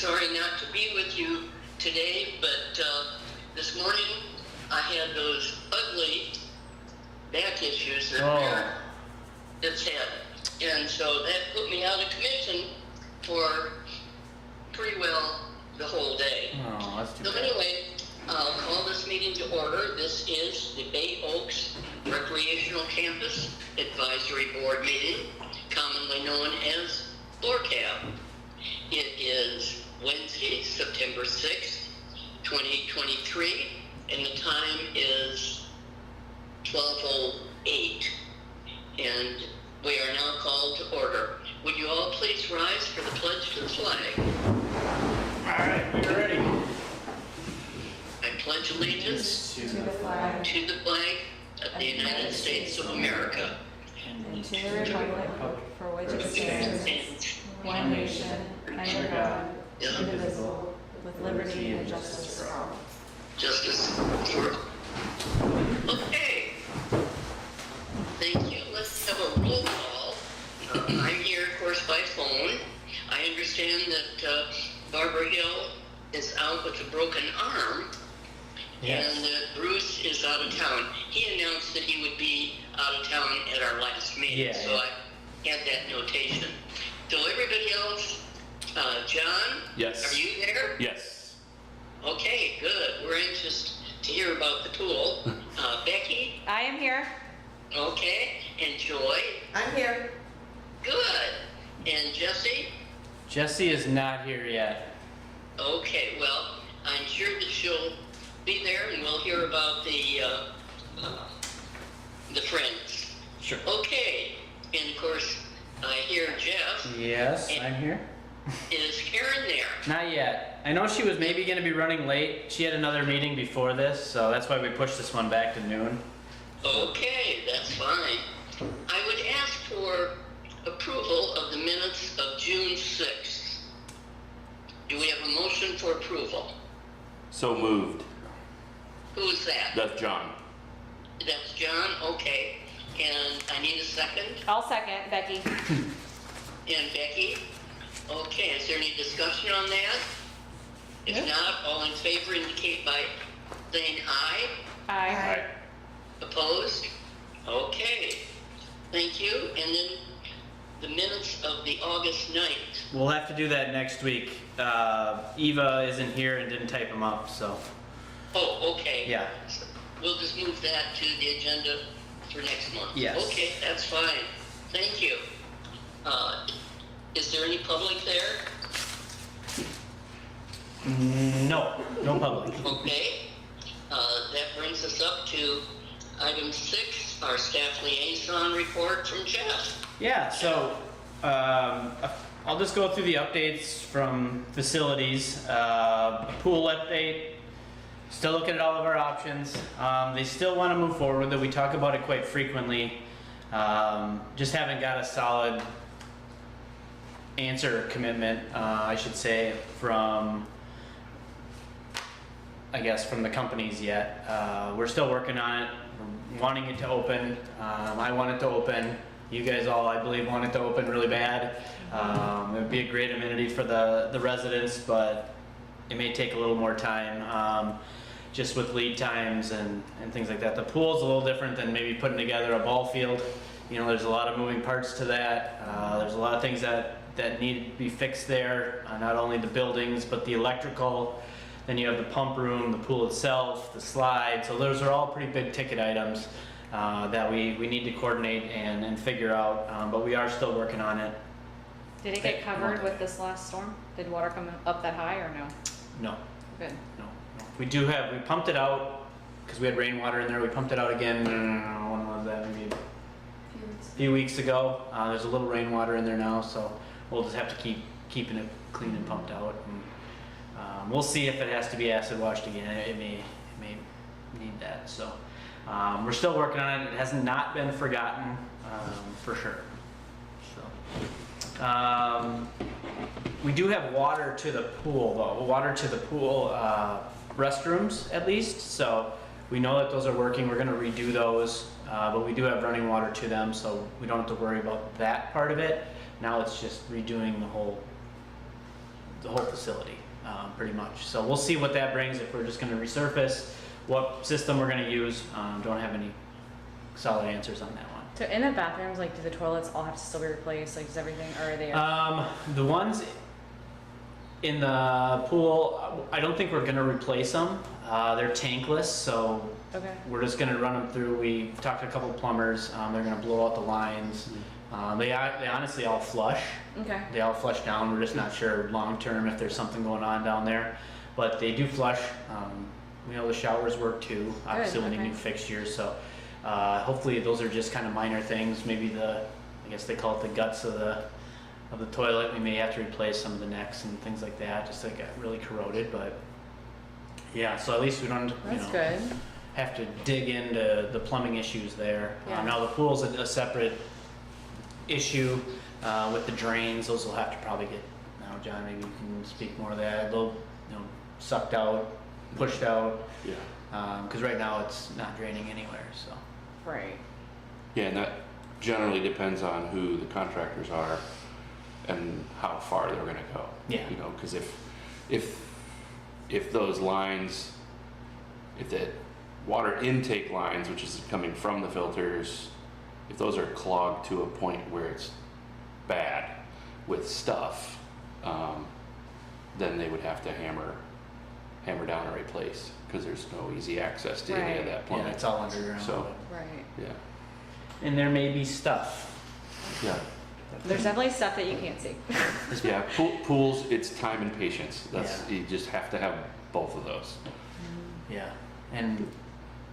sorry not to be with you today, but this morning I had those ugly back issues that it's had. And so that put me out of commission for pretty well the whole day. Oh, that's too So bad. anyway, I'll call this meeting to order. This is the Bay Oaks Recreational Campus Advisory Board meeting, commonly known as BORCAB. It is Wednesday, September 6th, 2023, and the time is 12:08. And we are now called to order. Would you all please rise for the pledge to the flag? All right, we're ready. I pledge allegiance To the flag to the flag of the United States of America, and to the republic for which it stands, and one nation, under God, indivisible, with liberty and justice for all. justice for all. Okay. Thank you. Let's have a roll call. I'm here, of course, by phone. I understand that Barbara Hill is out with a broken arm. Yes. And Bruce is out of town. He announced that he would be out of town at our last meeting, Yeah. so I had that notation. So everybody else, John? Yes. Are you there? Yes. Okay, good. We're anxious to hear about the pool. Becky? I am here. Okay. And Joy? I'm here. Good. And Jesse? Jesse is not here yet. Okay, well, I'm sure that she'll be there and we'll hear about the friends. Sure. Okay, and of course, I hear Jeff. Yes, I'm here. Is Karen there? Not yet. I know she was maybe going to be running late. She had another meeting before this, so that's why we pushed this one back to noon. Okay, that's fine. I would ask for approval of the minutes of June 6th. Do we have a motion for approval? So moved. Who's that? That's John. That's John? Okay. And I need a second. I'll second, Becky. And Becky? Okay, is there any discussion on that? If Nope. not, all in favor indicate by saying aye. Aye. Opposed? Okay. Thank you. And then the minutes of the August 9th. We'll have to do that next week. Eva isn't here and didn't type them up, so Oh, okay. yeah. So we'll just move that to the agenda for next month. Yes. Okay, that's fine. Thank you. Is there any public there? No public. Okay. That brings us up to item 6, our staff liaison report from Jeff. Yeah, so I'll just go through the updates from facilities. Pool update, still looking at all of our options. They still want to move forward, though we talk about it quite frequently. Just haven't got a solid answer or commitment, I should say, from the companies yet. We're still working on it. We're wanting it to open. I want it to open. You guys all, I believe, want it to open really bad. It would be a great amenity for the residents, but it may take a little more time, just with lead times and things like that. The pool's a little different than maybe putting together a ball field. You know, there's a lot of moving parts to that. There's a lot of things that need to be fixed there, not only the buildings, but the electrical. Then you have the pump room, the pool itself, the slide. So those are all pretty big ticket items that we need to coordinate and figure out, but we are still working on it. Did it get covered with this last storm? Did water come up that high or no? No, Good. no. We pumped it out because we had rainwater in there. We pumped it out again, when was that, maybe a few weeks ago. There's a little rainwater in there now, so we'll just have to keep keeping it clean and pumped out. And, we'll see if it has to be acid washed again. It may need that. So we're still working on it. It has not been forgotten, for sure. So we do have water to the pool, though. Water to the pool restrooms, at least. So we know that those are working. We're going to redo those, but we do have running water to them, so we don't have to worry about that part of it. Now it's just redoing the whole the whole facility, pretty much. So we'll see what that brings, if we're just gonna resurface, what system we're gonna use. Don't have any solid answers on that one. So in the bathrooms, like, do the toilets all have to still be replaced? Like, does everything, or are they? The ones in the pool, I don't think we're gonna replace them. They're tankless, so Okay. we're just gonna run them through. We talked to a couple of plumbers. They're gonna blow out the lines. They honestly all flush. Okay. They all flush down. We're just not sure long term if there's something going on down there, but they do flush. We know the showers work too. Obviously, we need okay. new fixtures, so hopefully those are just kind of minor things. Maybe I guess they call it the guts of the toilet. We may have to replace some of the necks and things like that, just like got really corroded. But yeah, so at least we don't That's good. have to dig into the plumbing issues there. Yeah. Now the pool's a separate issue with the drains. Those will have to probably get, now John, maybe you can speak more of that. They'll, sucked out, pushed out, Yeah. because right now it's not draining anywhere, so. Right. Yeah, and that generally depends on who the contractors are and how far they're gonna go. Yeah. You know, because if those lines, if the water intake lines, which is coming from the filters, if those are clogged to a point where it's bad with stuff, then they would have to hammer down or replace, because there's no easy access to any of Right. that Yeah, plumbing. it's all underground. So- Right. Yeah, And there may be stuff. yeah, There's definitely stuff that you can't see. yeah. Pools, it's time and patience. That's Yeah. you just have to have both of those. Yeah, and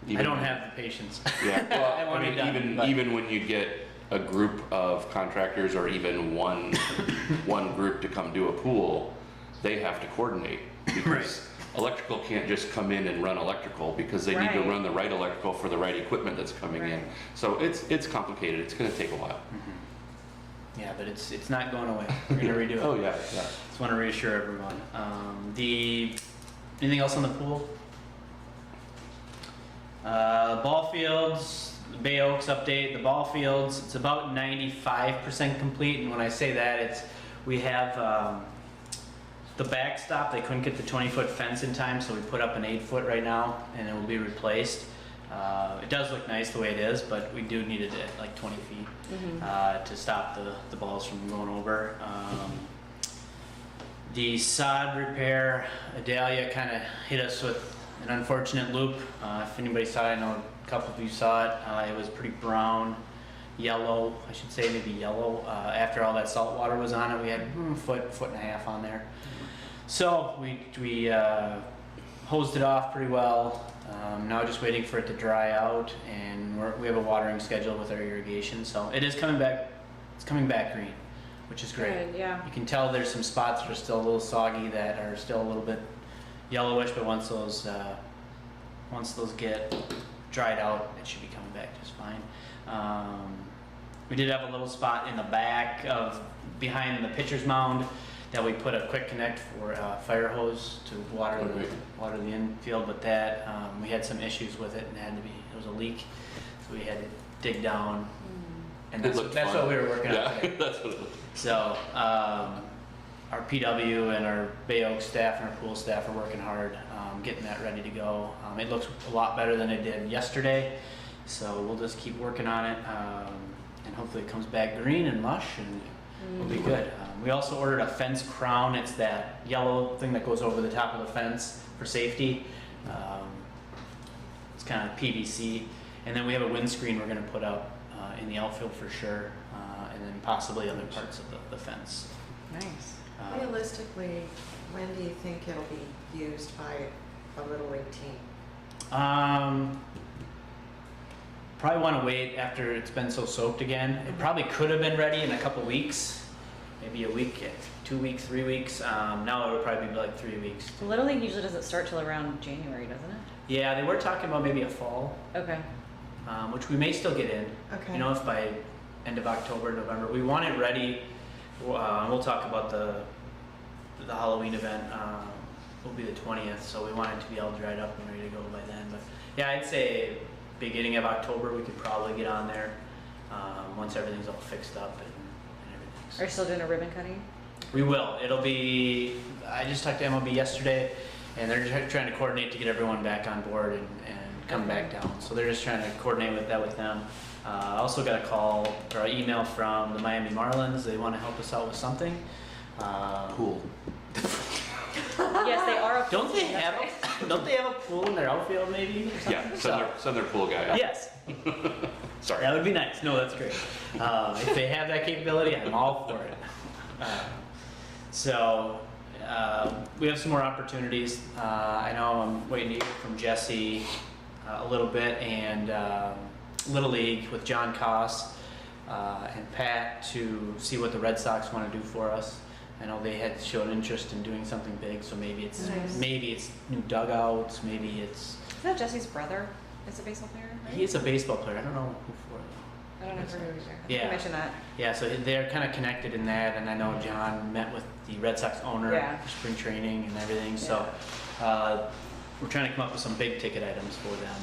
I Even- don't have the patience. Yeah, well, I want it done, even but- even when you get a group of contractors or even one group to come do a pool, they have to coordinate, because electrical can't just come in and run electrical, because they need to Right. run the right electrical for the right equipment that's coming in. Right. So it's complicated. It's going to take a while. Yeah, but it's not going away. We're gonna redo it. Oh yeah, yeah. Just want to reassure everyone. Anything else on the pool? Ball fields, the Bay Oaks update. The ball fields, it's about 95% complete. And when I say that, we have the backstop. They couldn't get the 20-foot fence in time, so we put up an 8-foot right now, and it will be replaced. It does look nice the way it is, but we do need it at like 20 feet to stop the balls from going over. The sod repair, Adalia kind of hit us with an unfortunate loop. If anybody saw it, I know a couple of you saw it. It was pretty brown, yellow, I should say maybe yellow. After all that salt water was on it, we had a foot and a half on there. So we hosed it off pretty well. Now just waiting for it to dry out, and we have a watering schedule with our irrigation. So it is coming back. It's coming back green, which is great. Good, yeah. You can tell there's some spots that are still a little soggy, that are still a little bit yellowish, but once those get dried out, it should be coming back just fine. We did have a little spot in the back behind the pitcher's mound that we put a quick connect for fire hose to water the infield, but that we had some issues with it, and it was a leak, so we had to dig down, and that's what we were working on today. That's what it looked. So our PW and our Bay Oak staff and our pool staff are working hard getting that ready to go. It looks a lot better than it did yesterday, so we'll just keep working on it, and hopefully it comes back green and lush, and it'll be good. We also ordered a fence crown. It's that yellow thing that goes over the top of the fence for safety. It's kind of PVC, and then we have a windscreen we're going to put up in the outfield for sure, and then possibly other parts of the fence. Nice. Realistically, when do you think it'll be used by a Little League team? Probably want to wait after it's been so soaked again. It probably could have been ready in a couple weeks, maybe a week, 2 weeks, 3 weeks. Now it would probably be like 3 weeks. Little League usually doesn't start till around January, doesn't it? Yeah, they were talking about maybe a fall, Okay. which we may still get in. Okay. You know, if by end of October, November, we want it ready. We'll talk about the Halloween event. Will be the 20th, so we want it to be all dried up and ready to go by then. But yeah, I'd say beginning of October we could probably get on there once everything's all fixed up and everything. Are you still doing a ribbon cutting? We will. It'll be, I just talked to MLB yesterday, and they're just trying to coordinate to get everyone back on board and come back down. So they're just trying to coordinate with that with them. I also got a call or an email from the Miami Marlins. They want to help us out with something. Pool. Yes, they are a pool Don't they team, that's have right. don't they have a pool in their outfield maybe? Or something? Yeah, send their pool guy out. Yes, Sorry. that would be nice. No, that's great. If they have that capability, I'm all for it. We have some more opportunities. I know I'm waiting to hear from Jesse a little bit, and Little League with John Koss and Pat to see what the Red Sox want to do for us. I know they had shown interest in doing something big, so maybe it's new dugouts, maybe it's. Is that Jesse's brother? Is a baseball player? Right? He is a baseball player. I don't know who for though. I don't know if we're either. Yeah. You mentioned that. Yeah, so they're kind of connected in that, and I know John met with the Red Sox owner Yeah. for spring training and everything. So we're trying to come up with some big ticket items for them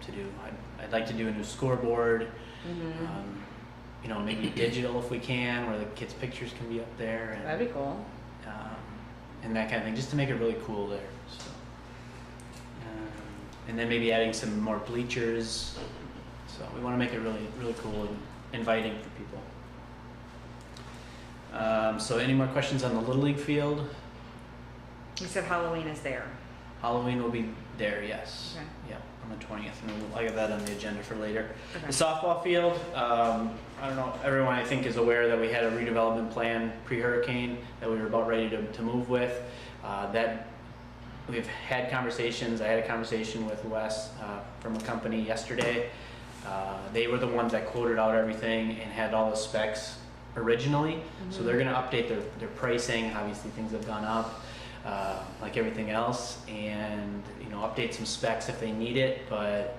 to do. I'd like to do a new scoreboard. Mm-hmm. Maybe digital if we can, where the kids' pictures can be up there, and, That'd be cool. and that kind of thing, just to make it really cool there. So, and then maybe adding some more bleachers. So we want to make it really, really cool and inviting for people. So any more questions on the Little League field? You said Halloween is there. Halloween will be there, yes. Okay. Yep, on the 20th, and I'll get that on the agenda for later. Okay. The softball field, I don't know, everyone I think is aware that we had a redevelopment plan pre-hurricane that we were about ready to move with. That we've had conversations. I had a conversation with Wes from a company yesterday. They were the ones that quoted out everything and had all the specs originally. So they're gonna update their pricing. Obviously things have gone up like everything else, and update some specs if they need it, but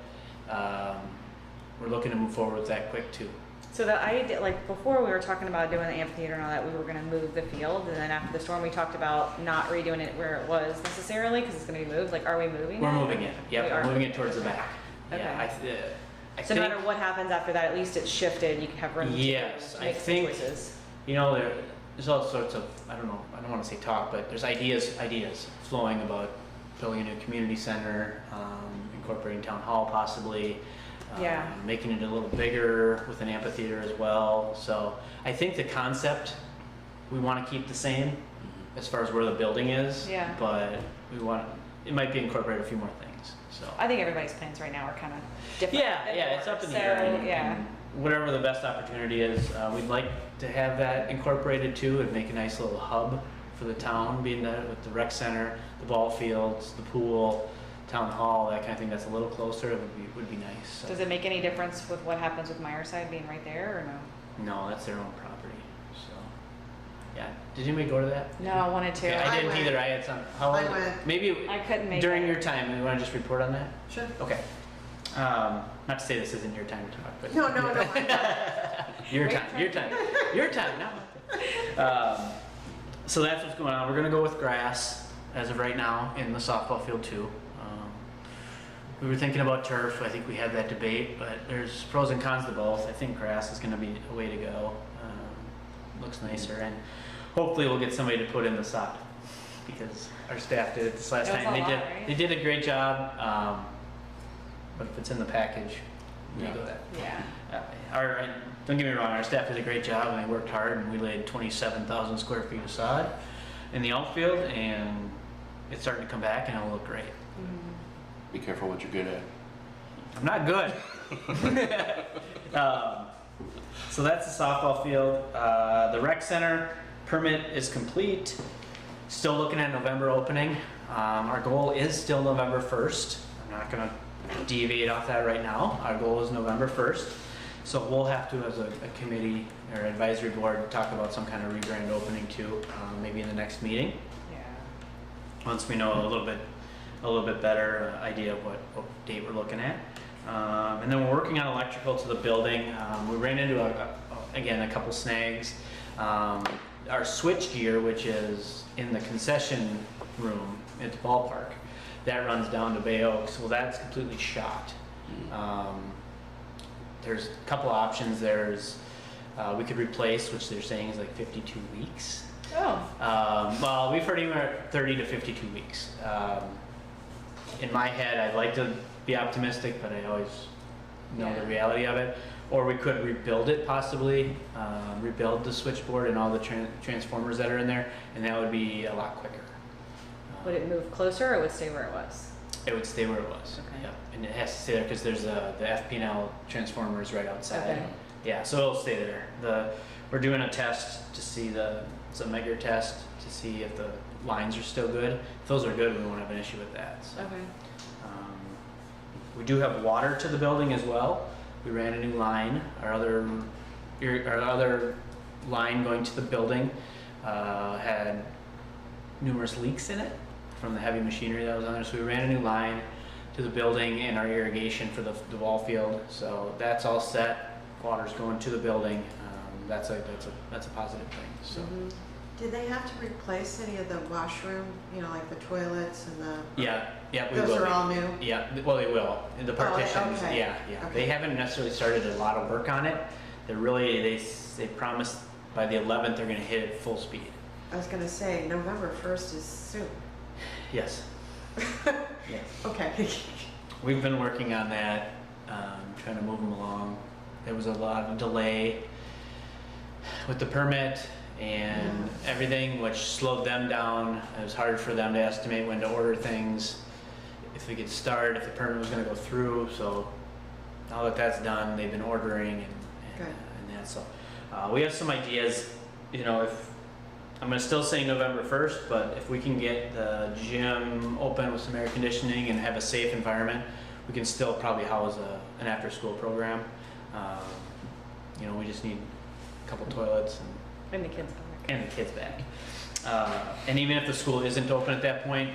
we're looking to move forward with that quick too. So the idea, like before we were talking about doing the amphitheater and all that, we were gonna move the field, and then after the storm, we talked about not redoing it where it was necessarily, because it's gonna be moved. Like, are we moving We're it? moving it. Yep, We we're are. moving it towards the back. Okay. Yeah, I So no think, matter what happens after that, at least it's shifted, you can have room Yes, to I make some think- choices. there's all sorts of, I don't want to say talk, but there's ideas flowing about building a new community center, incorporating town hall possibly, Yeah. making it a little bigger with an amphitheater as well. So I think the concept we want to keep the same as far as where the building is. Yeah. But it might be incorporated a few more things. So. I think everybody's plans right now are kind of different. Yeah, than it's up in the so, air. And yeah. whatever the best opportunity is, we'd like to have that incorporated too and make a nice little hub for the town, being that with the rec center, the ball fields, the pool, town hall, that kind of thing. That's a little closer. It would be nice. So. Does it make any difference with what happens with Myerside being right there, or no? No, that's their own property. So, yeah. Did anybody go to that? No, I wanted to. Okay, I didn't went. either. I had some. How? I went. Maybe I couldn't make during it. your time. You want to just report on that? Sure. Okay. Not to say this isn't your time to talk, but No. your time. Now. So that's what's going on. We're gonna go with grass as of right now in the softball field too. We were thinking about turf. I think we had that debate, but there's pros and cons to both. I think grass is gonna be a way to go. Looks nicer, and hopefully we'll get somebody to put in the sod because our staff did it this last That was time. a They lot, did. right? They did a great job. But if it's in the package, we Yeah. go that. Yeah. Don't get me wrong, our staff did a great job and they worked hard, and we laid 27,000 square feet of sod in the outfield, and it's starting to come back and it'll look great. Be careful what you're good at. I'm not good. So that's the softball field. The rec center permit is complete. Still looking at November opening. Our goal is still November 1st. I'm not gonna deviate off that right now. Our goal is November 1st. So we'll have to, as a committee or advisory board, talk about some kind of rebrand opening too, maybe in the next meeting. Yeah. Once we know a little bit better idea of what date we're looking at. And then we're working on electrical to the building. We ran into a couple snags. Our switch gear, which is in the concession room at the ballpark, that runs down to Bay Oaks. Well, that's completely shot. There's a couple options. We could replace, which they're saying is like 52 weeks. Oh, Well, we've heard anywhere 30 to 52 weeks. In my head, I'd like to be optimistic, but I always know the Yeah. reality of it. Or we could rebuild it possibly, rebuild the switchboard and all the transformers that are in there, and that would be a lot quicker. would it move closer or would it stay where it was? It would stay where it was. Okay. Yep. And it has to stay there because there's the FP&L transformers right outside. Okay. Yeah, so it'll stay there. We're doing a test to see it's a Megger test to see if the lines are still good. If those are good, we won't have an issue with that. So, Okay. we do have water to the building as well. We ran a new line. Our other line going to the building had numerous leaks in it from the heavy machinery that was on there. So we ran a new line to the building and our irrigation for the ball field. So that's all set. Water's going to the building. That's a positive thing. So Mhm. Did they have to replace any of the washroom, like the toilets and the? yeah, we Those will. are be. all new? Yeah, well, they will. And the partitions, okay. yeah. Okay. They haven't necessarily started a lot of work on it. They're really, they promised by the 11th they're gonna hit it full speed. I was gonna say, November 1st is soon. Yes. Yes. Okay. We've been working on that, trying to move them along. There was a lot of delay with the permit and everything, which slowed them down. It was hard for them to estimate when to order things, if we could start, if the permit was gonna go through. So now that that's done, they've been ordering Good. and that. So we have some ideas, if I'm gonna still say November 1st, but if we can get the gym open with some air conditioning and have a safe environment, we can still probably house an after-school program. We just need a couple toilets And the kids back. and the kids back. And even if the school isn't open at that point,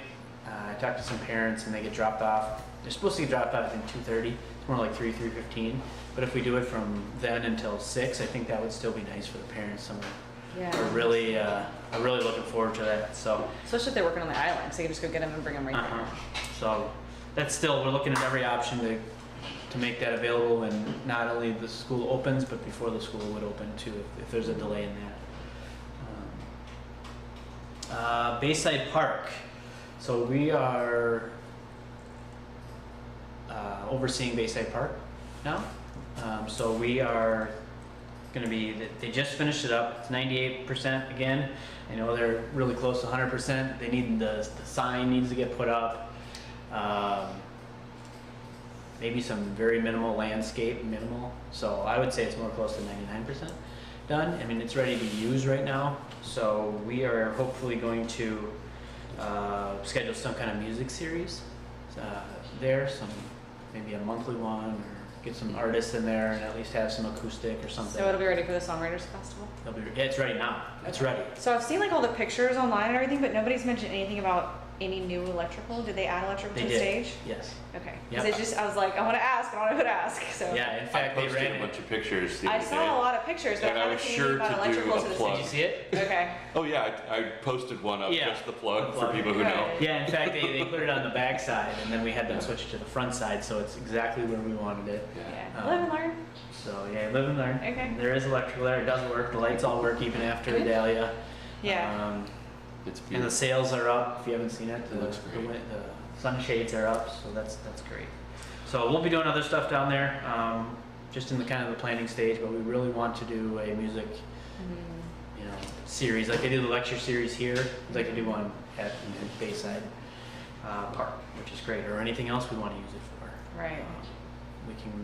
I talked to some parents and they get dropped off. They're supposed to get dropped off at 2:30. It's more like 3:15. But if we do it from then until 6, I think that would still be nice for the parents. Some Yeah. are really looking forward to that. So, Especially if they're working on the island, so you can just go get them and bring them right uh-huh. there. So that's still, we're looking at every option to make that available, and not only the school opens, but before the school would open too, if there's a delay in that. Bayside Park. So we are overseeing Bayside Park now. So we are gonna be, they just finished it up. It's 98% again. I know they're really close to 100%. They need, the sign needs to get put up. Maybe some very minimal landscape, So I would say it's more close to 99% done. I mean, it's ready to use right now. So we are hopefully going to schedule some kind of music series there, maybe a monthly one, or get some artists in there and at least have some acoustic or something. So it'll be ready for the Songwriters Festival? Yeah, it's ready now. It's ready. So I've seen like all the pictures online and everything, but nobody's mentioned anything about any new electrical. Did they add electrical They to the did. stage? Yes. Okay. Yep. Because I was like, I want to ask, So Yeah, in I fact, they posted ran a it. bunch of pictures the I other saw a day. lot of pictures, but And I I haven't was seen sure anything about to do electrical a to the plug. Did you stage. see it? Okay. Oh yeah, I posted one up, Yeah. just the plug The for plug. people who know. Right. Yeah, in fact, they put it on the back side, and then we had them switch it to the front side, so it's exactly where we wanted it. Yeah. Um, Live and learn. So yeah, live and learn. Okay. There is electrical there. It does work. The lights all work even after Good. Dahlia. Yeah. It's And the beautiful. sails are up. If you haven't seen it, It looks great. the sunshades are up, so that's great. So we'll be doing other stuff down there, just in the kind of the planning stage. But we really want to do a music, series like they do the lecture series here. We'd like to do one at Bayside Park, which is great, or anything else we want to use it for. Right.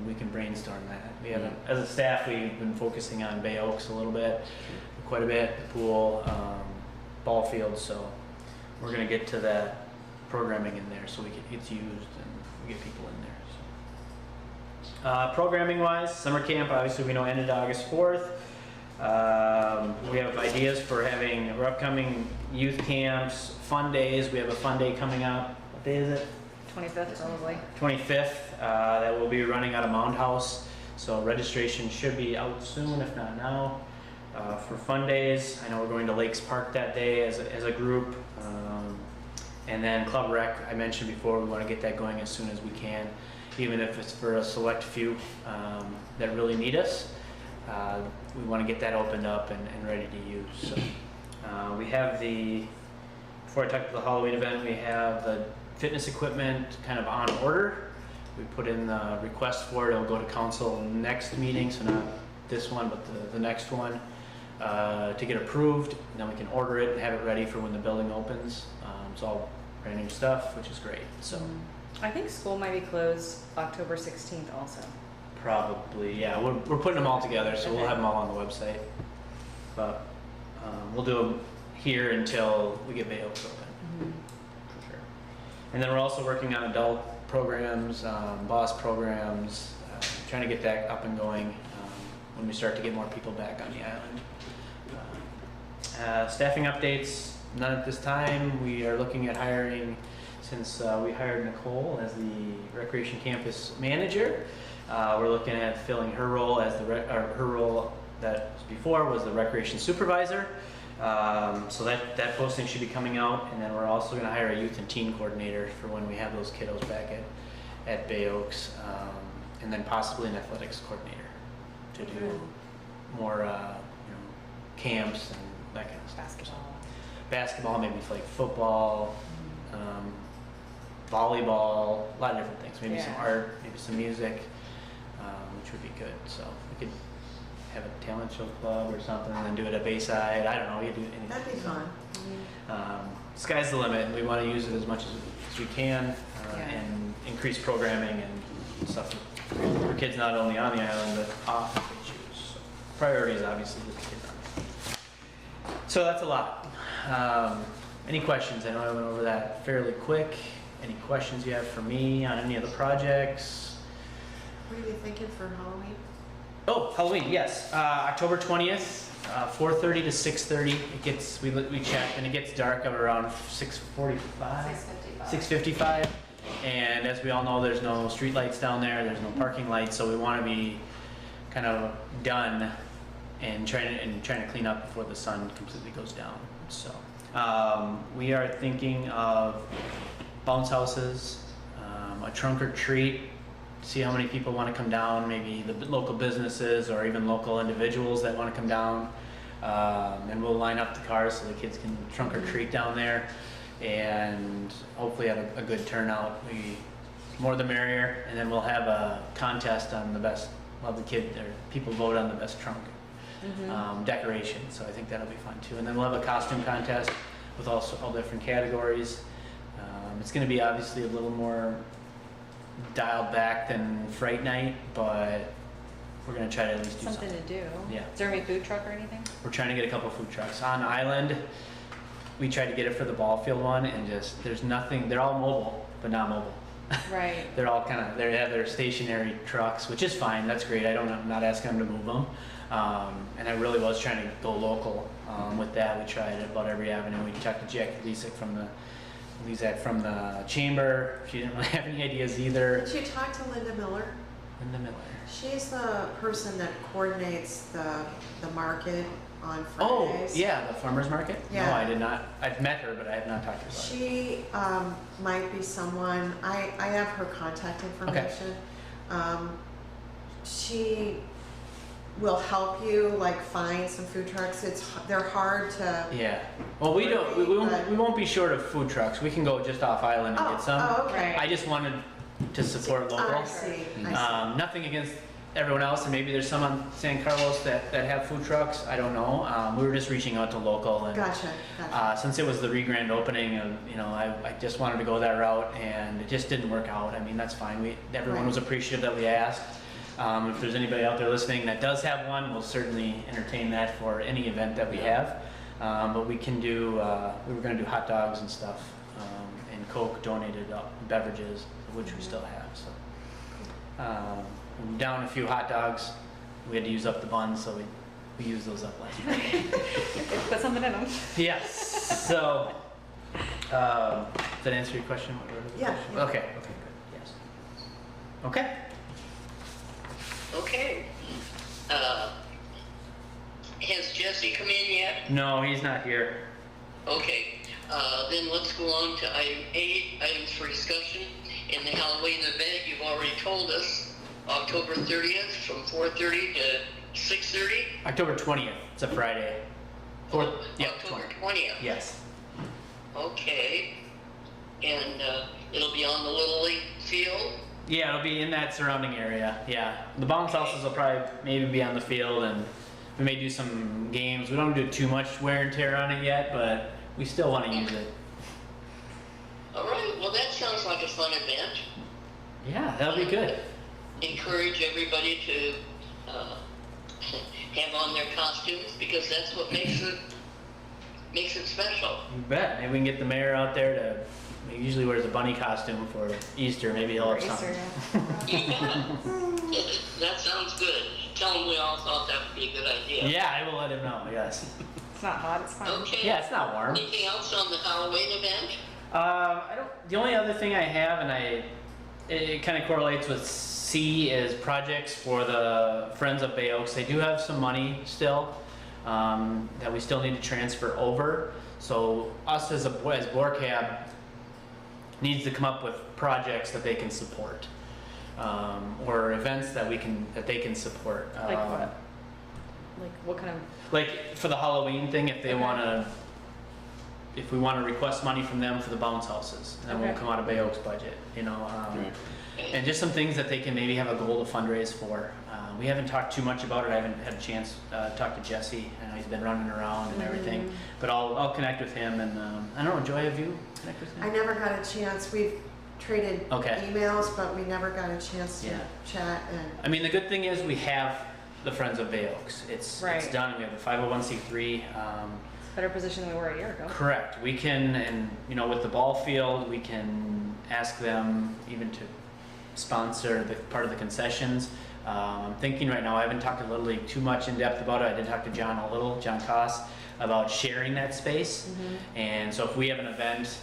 We can brainstorm that. We haven't, as a staff, we've been focusing on Bay Oaks a little bit, quite a bit, the pool, ball fields. So we're gonna get to that programming in there, so it's used and we get people in there. So. Programming wise, summer camp, obviously we know ended August 4th. We have ideas for having our upcoming youth camps, fun days. We have a fun day coming up. What day is it? 25th probably. 25th, that will be running out of Mound House. So registration should be out soon, if not now, for fun days. I know we're going to Lakes Park that day as a group. And then Club Rec, I mentioned before, we want to get that going as soon as we can, even if it's for a select few that really need us. We want to get that opened up and ready to use. So We have before I talk to the Halloween event, we have the fitness equipment kind of on order. We put in the request for it. It'll go to council next meeting, so not this one, but the next one, to get approved. And then we can order it and have it ready for when the building opens. It's all brand new stuff, which is great. So I think school might be closed October 16th also. probably, yeah, we're putting them all together, so we'll have them all on the website. But we'll do them here until we get Bay Oaks open. For sure. And then we're also working on adult programs, boss programs, trying to get that up and going when we start to get more people back on the island. Staffing updates, none at this time. We are looking at hiring, since we hired Nicole as the Recreation Campus Manager. We're looking at filling her role as her role that was before was the Recreation Supervisor. So that posting should be coming out, and then we're also going to hire a youth and teen coordinator for when we have those kiddos back at Bay Oaks, and then possibly an athletics coordinator to do more camps and that kind of stuff. Basketball, maybe like football, volleyball, a lot of different things. Maybe some art, maybe some music, which would be good. So we could have a talent show club or something, and then do it at Bayside. I don't know. We could do anything. That'd be fun. Sky's the limit. We want to use it as much as we can, and increase programming and stuff for kids not only on the island but off if they choose. So priorities obviously with the kids on the island. So that's a lot. Any questions? I know I went over that fairly quick. Any questions you have for me on any of the projects? What are you thinking for Halloween? Oh, Halloween, yes. October 20th, 4:30 to 6:30. It gets, we checked, and it gets dark at around 6:45. 6:55. And as we all know, there's no street lights down there. There's no parking lights, so we want to be kind of done and trying to clean up before the sun completely goes down. So we are thinking of bounce houses, a trunk or treat. See how many people want to come down, maybe the local businesses or even local individuals that want to come down. And we'll line up the cars so the kids can trunk or treat down there and hopefully have a good turnout. More the merrier, and then we'll have a contest on the best, people vote on the best trunk decoration, so I think that'll be fun too. And then we'll have a costume contest with also all different categories. It's going to be obviously a little more dialed back than Fright Night, but we're going to try to at least do something. To do. Yeah. Is there any food truck or anything? We're trying to get a couple food trucks. On island, we tried to get it for the ball field one, and just, there's nothing, they're all mobile, but not mobile. Right. They're all they have their stationary trucks, which is fine, that's great. I'm not asking them to move them. And I really was trying to go local with that. We tried about every avenue. We talked to Jackie Lezak from the chamber. She didn't really have any ideas either. Did you talk to Linda Miller? Linda Miller. She's the person that coordinates the market on Oh, Fridays. yeah, the farmer's market? Yeah. No, I did not. I've met her, but I have not talked to her about it. She might be someone, I have her contact information. She will help you like find some food trucks. They're hard to. Yeah. Well, we won't be short of food trucks. We can go just off island and get some. Oh, okay. I just wanted to support local. I see. I see. Nothing against everyone else, and maybe there's some on San Carlos that have food trucks. I don't know. We were just reaching out to local, and Gotcha. since it was the re-grand opening, I just wanted to go that route, and it just didn't work out. I mean, that's fine. Everyone was appreciative that we asked. If there's anybody out there listening that does have one, we'll certainly entertain that for any event that we have. But we can do. We were going to do hot dogs and stuff, and Coke donated beverages, which we still have. So. We're down a few hot dogs. We had to use up the buns, so we used those up last night. Put something in them. Yes. So, does that answer your question? Yeah. Okay. Okay. Good. Yes. Okay. Okay. Has Jesse come in yet? No, he's not here. Okay. Then let's go on to item 8, items for discussion. In the Halloween event, you've already told us, October 30th from 4:30 to 6:30. October 20th. It's a Friday. Yep, October 20th. Yes. Okay. And it'll be on the Little League field? Yeah, it'll be in that surrounding area. Yeah, the bounce houses will probably maybe be on the field, and we may do some games. We don't do too much wear and tear on it yet, but we still want to use it. All right, well, that sounds like a fun event. Yeah, that'll be good. Encourage everybody to have on their costumes, because that's what makes it special. You bet. Maybe we can get the mayor out there to. He usually wears a bunny costume for Easter. Maybe he'll have For something. Easter, yeah. Yeah, that sounds good. Tell him we all thought that would be a good idea. Yeah, I will let him know. Yes. It's not hot, it's fine. Okay. Yeah, it's not warm. Anything else on the Halloween event? I don't. The only other thing I have, and it kind of correlates with C, is projects for the Friends of Bay Oaks. They do have some money still that we still need to transfer over. So us as BORCAB needs to come up with projects that they can support, or events that they can support. Like what? Like what kind of? Like for the Halloween thing, if they Okay. if we want to request money from them for the bounce houses, and that won't Okay. come out of Bay Oaks budget, Right. and just some things that they can maybe have a goal to fundraise for. We haven't talked too much about it. I haven't had a chance to talk to Jesse. I know he's been running around and everything, but I'll connect with him, and I don't know, Joy, have you connect with him? I never got a chance. We've traded Okay. emails, but we never got a chance to Yeah. chat and. I mean, the good thing is we have the Friends of Bay Oaks. It's Right. done. We have the 501c3. Better position than we were a year ago. Correct. We can, and with the ball field, we can ask them even to sponsor the part of the concessions. I'm thinking right now, I haven't talked to Little League too much in depth about it. I did talk to John Koss, about sharing that space. And so if we have an event,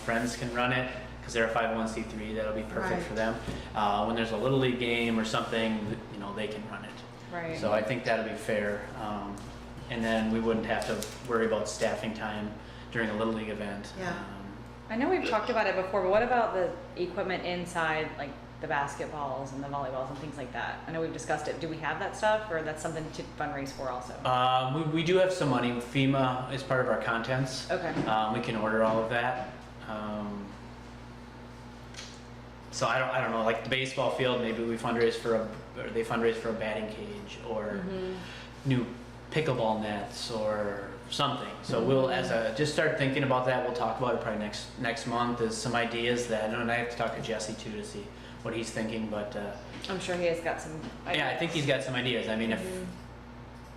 Friends can run it because they're a 501c3. That'll be perfect Right. for them. When there's a Little League game or something, they can run it. Right. So I think that'll be fair. And then we wouldn't have to worry about staffing time during a Little League event. Yeah. I know we've talked about it before, but what about the equipment inside, like the basketballs and the volleyballs and things like that? I know we've discussed it. Do we have that stuff, or that's something to fundraise for also? We do have some money. FEMA is part of our contents. Okay. We can order all of that. So I don't know, like the baseball field, maybe they fundraise for a batting cage or new pickleball nets or something. So we'll, just start thinking about that. We'll talk about it probably next month. There's some ideas and I have to talk to Jesse too to see what he's thinking, but I'm sure he has got some ideas. yeah, I think he's got some ideas. I mean, if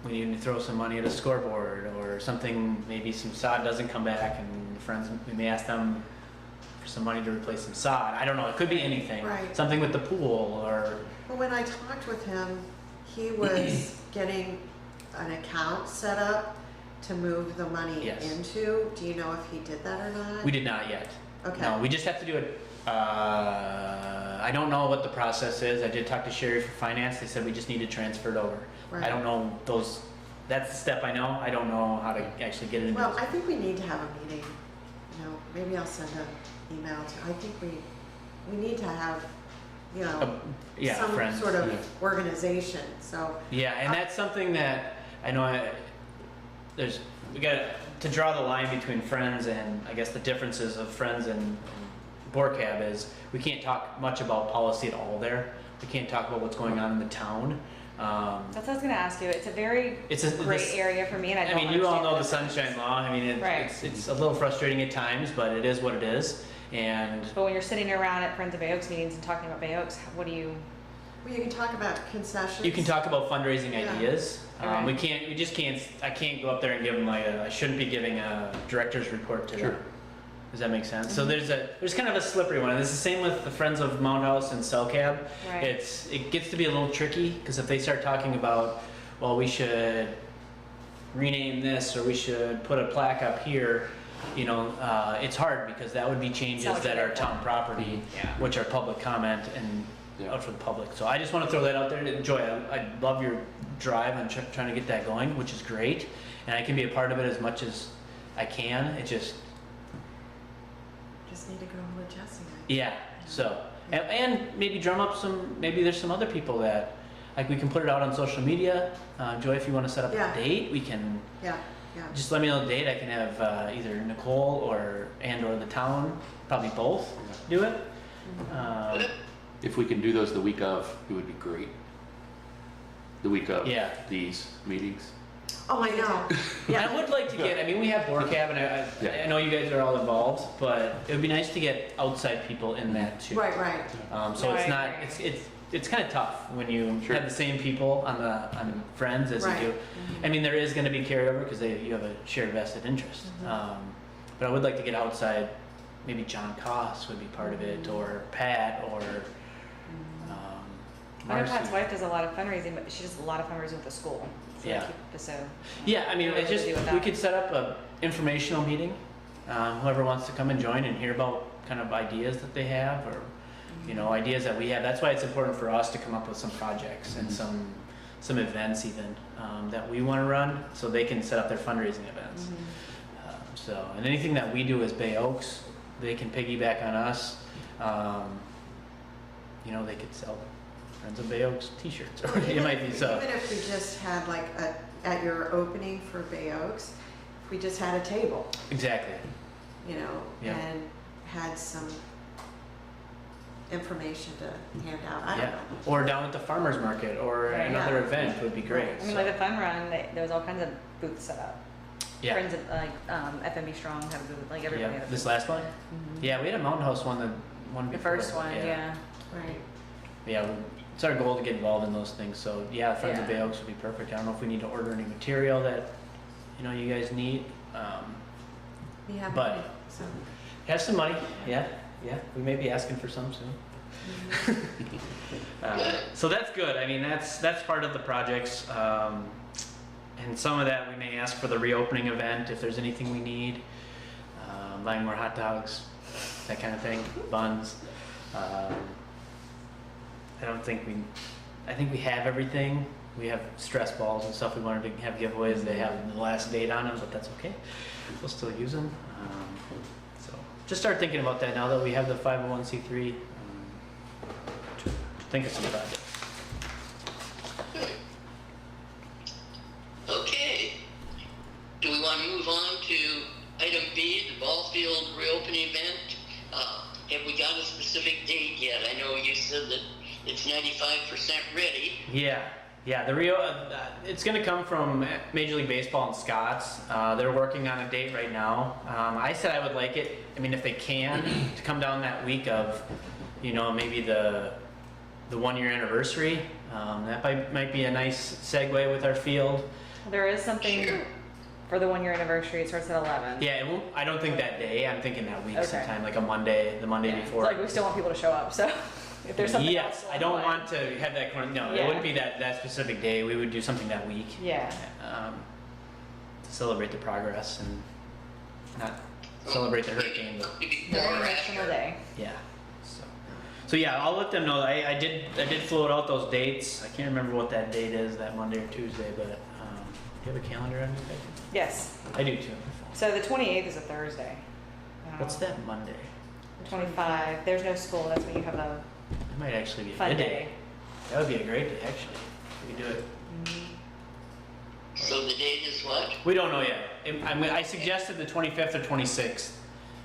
we need to throw some money at a scoreboard or something, maybe some sod doesn't come back, and friends, we may ask them for some money to replace some sod. I don't know. It could be anything. Right. Something with the pool or. Well, when I talked with him, he was getting an account set up to move the money Yes. into. Do you know if he did that or not? We did not yet. Okay. No, we just have to do it. I don't know what the process is. I did talk to Sherry for finance. They said we just need to transfer it over. Right. I don't know those. That's the step I know. I don't know how to actually get it into. Well, I think we need to have a meeting. Maybe I'll send an email to. I think we need to have, yeah, some friends. sort of Yeah. organization. So Yeah, and that's something that I know we got to draw the line between Friends and I guess the differences of Friends and BORCAB is we can't talk much about policy at all there. We can't talk about what's going on in the town. That's what I was going to ask you. It's a very gray area for me, and I don't you all understand know the the sunshine law. I mean, Right. it's a little frustrating at times, but it is what it is. And But when you're sitting around at Friends of Bay Oaks meetings and talking about Bay Oaks, what do you? you can talk about concessions. you can talk about fundraising Yeah. ideas. Okay. We just can't. I can't go up there and give them I shouldn't be giving a director's report to Sure. them. Does that make sense? So there's kind of a slippery one. And it's the same with the Friends of Mount House and CellCab. Right. It gets to be a little tricky because if they start talking about, well, we should rename this or we should put a plaque up here, it's hard because that would be changes Sounds that are like town property, Yeah. which are public comment and Yeah. out for the public. So I just want to throw that out there. Joy, I love your drive on trying to get that going, which is great, and I can be a part of it as much as I can. It just Just need to go with Jesse. yeah. So and maybe drum up maybe there's some other people that we can put it out on social media. Joy, if you want to set up Yeah. a date, we can. Yeah. Yeah. just let me know the date. I can have either Nicole or the town, probably both, do it. If we can do those the week of, it would be great. The week of Yeah. these meetings. Oh, I know. I would like to get, I mean, we have BORCAB, and I know you guys are all involved, but it would be nice to get outside people in that too. Right, right. So No, it's I not, agree. it's kind of tough when you Sure. have the same people on Friends as Right. you do. I mean, there is going to be carryover because you have a shared vested interest. But I would like to get outside, maybe John Koss would be part of it, or Pat, or I know Pat's Marcy. wife does a lot of fundraising, but she does a lot of fundraising with the school. So Yeah. So Yeah, I mean, What it's would just, we do with we that? could set up a informational meeting. Whoever wants to come and join and hear about kind of ideas that they have, or, you know, ideas that we have. That's why it's important for us to come up with some projects and some events even, that we want to run, so they can set up their fundraising events. And anything that we do as Bay Oaks, they can piggyback on us. You know, they could sell Friends of Bay Oaks t-shirts, or it might be so. Even if we just had like at your opening for Bay Oaks, if we just had a table, Exactly. you know, Yeah. and had some information to hand out. I don't Yeah, know. or down at the farmer's market, or Right. another Yeah. event would be great. I mean, like the fun run, there was all kinds of booths set up. Yeah, Friends of, like FMB Strong had a booth, like everybody yeah, had a booth. this last one? Mhm. Yeah, we had a Mountain House one, the one The before. first one, yeah. Right. Yeah, it's our goal to get involved in those things, so yeah, Friends of Yeah. Bay Oaks would be perfect. I don't know if we need to order any material that, you know, you guys need. We have But- money, so. Have some money, yeah, we may be asking for some soon. So that's good. I mean, that's part of the projects. And some of that we may ask for the reopening event if there's anything we need. Buying more hot dogs, that kind of thing, buns. I think we have everything. We have stress balls and stuff we wanted to have giveaways. They have the last date on them, but that's okay. We'll still use them. So just start thinking about that now that we have the 501c3. Think of some projects. Okay. Do we want to move on to item B, the ball field reopening event? Have we got a specific date yet? I know you said that it's 95% ready. Yeah. The it's going to come from Major League Baseball and Scott's. They're working on a date right now. I said I would like it. I mean, if they can, to come down that week of, you know, maybe the 1 year anniversary. That might be a nice segue with our field. There is something Sure. for the 1 year anniversary. It starts at 11. Yeah, it won't, I don't think that day. I'm thinking that week Okay. sometime, like a Monday, the Monday Yeah. before. It's like we still want people to show up, so if there's something else. Yes, I don't want to have that. No, it Yeah. wouldn't be that specific day. We would do something that week. Yeah. To celebrate the progress and not celebrate the hurricane, but Before Very or national after? day. yeah. So yeah, I'll let them know. I did float out those dates. I can't remember what that date is, that Monday or Tuesday, but do you have a calendar on you guys? Yes. I do too. So the 28th is a Thursday. What's that Monday? 25. There's no school. That's when you have a It might actually be a fun good day. That would be a great day, actually. We could do it. So the date is what? We don't know yet. I suggested the 25th or 26th,